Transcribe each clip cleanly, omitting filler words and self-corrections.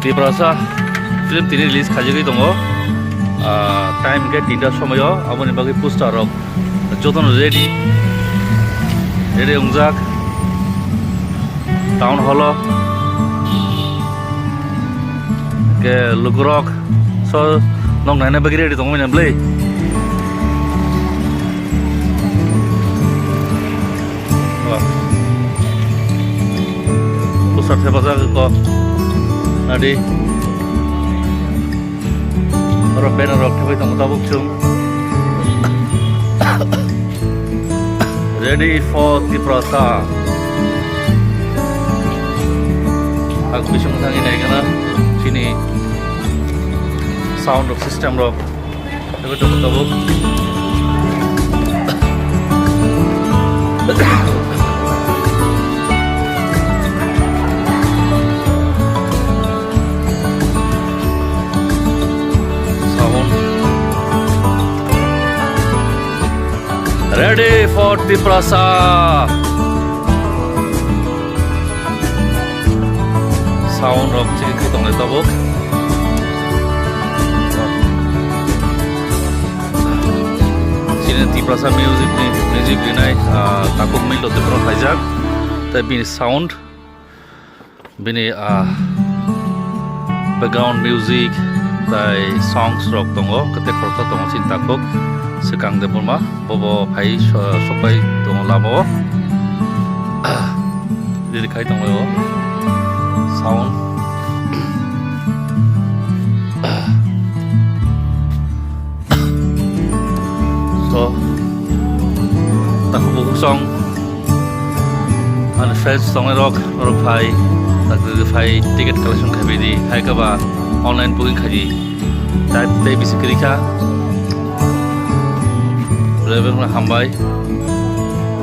Tiprasa film tini release khajigi tongo time ke 3 somoyo aboni bagi poster rok joton ready ungjak town hall ke lugurok so nong nane bagi ready tongo mina blay poster thepasa ko Adi, orang banner rock tapi tunggu tabuk cung. Ready for Tiprasa. Aku bisa ngutangin aja karena sini sound rock system rock. Tapi tunggu tabuk. Ready for Tiprasa. Sound of chicken kitong ito buk. Sini Tiprasa music ni nai takuk main lo tepro hajak. Tapi sound, bini background music, tai songs rock tongo, ketek korta tongo sin takuk. Sekang depur mah, bobo pai sopai tong lamo, jadi kai tong leo, sound, so, tak buku song, ane fans tong rock pai, tak pai tiket collection kabi di, hai kaba online booking kaji, tapi bisa kerja. Lebih hambai,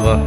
wah.